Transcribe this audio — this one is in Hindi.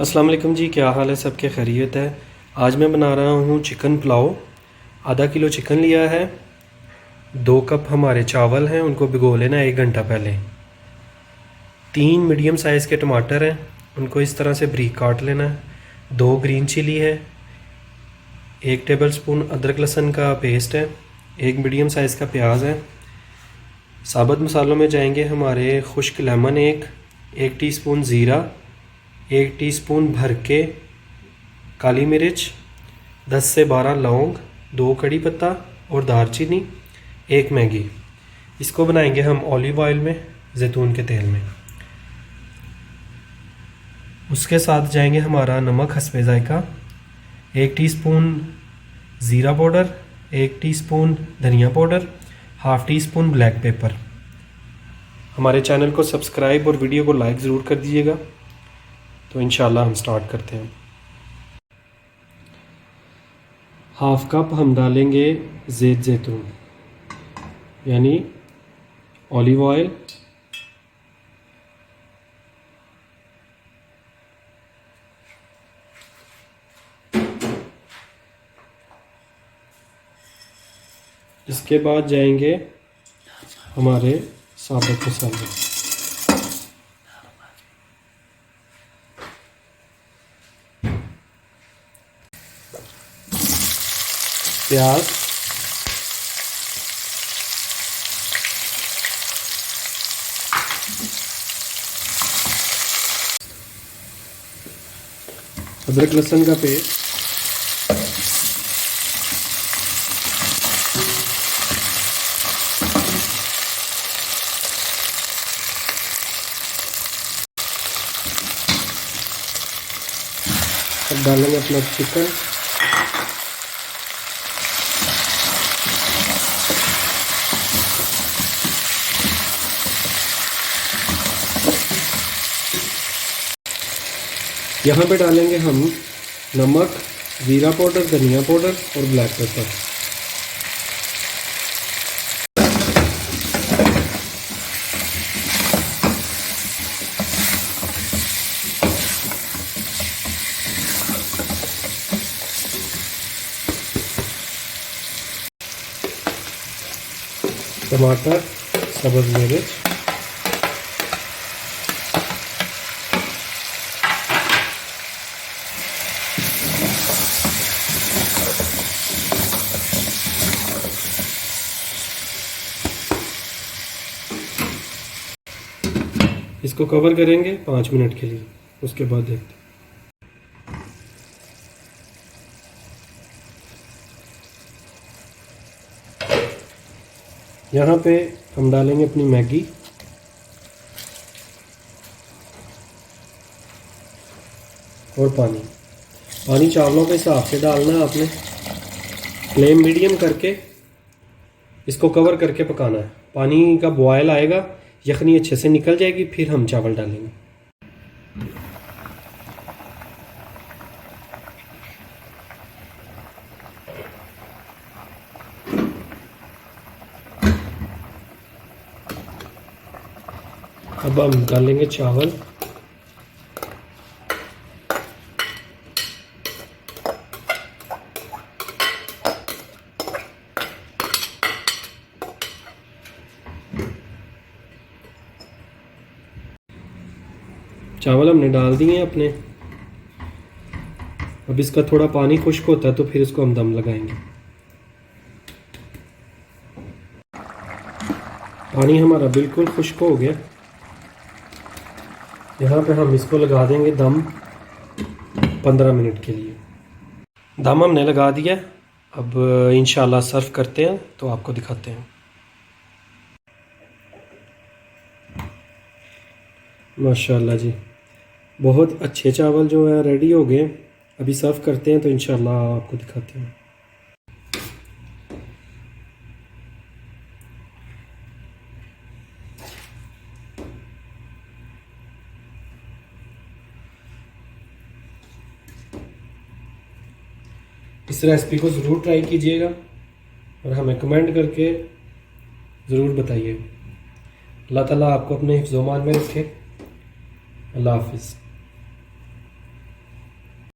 अस्सलाम वालेकुम जी, क्या हाल है? सबके खैरियत है। आज मैं बना रहा हूँ चिकन पुलाव। आधा किलो चिकन लिया है, 2 कप हमारे चावल हैं, उनको भिगो लेना 1 घंटा पहले। 3 मीडियम साइज़ के टमाटर हैं, उनको इस तरह से बारीक काट लेना है। 2 ग्रीन चिली है, 1 टेबलस्पून अदरक लहसुन का पेस्ट है, 1 मीडियम साइज़ का प्याज है। साबुत मसालों में जाएंगे हमारे खुश्क लेमन 1 टीस्पून ज़ीरा, 1 टीस्पून भर के काली मिर्च, 10 से 12 लौंग, 2 कड़ी पत्ता और दालचीनी, 1 मैगी। इसको बनाएंगे हम ऑलिव ऑयल में, जैतून के तेल में। उसके साथ जाएंगे हमारा नमक हस्बे ज़ायका, 1 टीस्पून ज़ीरा पाउडर, 1 टीस्पून धनिया powder, half tea spoon black pepper. हमारे चैनल को सब्सक्राइब और वीडियो को लाइक ज़रूर कर दीजिएगा। तो इंशाल्लाह हम स्टार्ट करते हैं। हाफ़ कप हम डालेंगे ज़ैत ज़ैतून यानी ऑलिव ऑयल, इसके बाद जाएंगे हमारे साबुत मसाले, प्याज, अदरक लहसुन का पेस्ट, अब डालेंगे अपना चिकन, यहाँ पे डालेंगे हम नमक, ज़ीरा पाउडर, धनिया पाउडर और ब्लैक पेपर। टमाटर, सब्ज़ मिर्च, इसको कवर करेंगे 5 मिनट के लिए, उसके बाद देखते हैं। यहाँ पे हम डालेंगे अपनी मैगी, और पानी चावलों के हिसाब से डालना है आपने। फ्लेम मीडियम करके इसको कवर करके पकाना है। पानी का बॉयल आएगा, यखनी अच्छे से निकल जाएगी, फिर हम चावल डालेंगे। अब हम डालेंगे चावल, चावल हमने डाल दिए हैं अपने। अब इसका थोड़ा पानी खुश्क होता है तो फिर इसको हम दम लगाएंगे। पानी हमारा बिल्कुल खुश्क हो गया, यहाँ पे हम इसको लगा देंगे दम 15 मिनट के लिए। दम हमने लगा दिया, अब इंशाल्लाह सर्व करते हैं तो आपको दिखाते हैं। माशाल्लाह जी, बहुत अच्छे चावल जो है रेडी हो गए। अभी सर्व करते हैं तो इंशाल्लाह आपको दिखाते हैं। इस रेसिपी को ज़रूर ट्राई कीजिएगा और हमें कमेंट करके ज़रूर बताइए। अल्लाह ताला आपको अपने हिफ्ज़-ओ-मान में रखे। अल्लाह हाफ़िज़।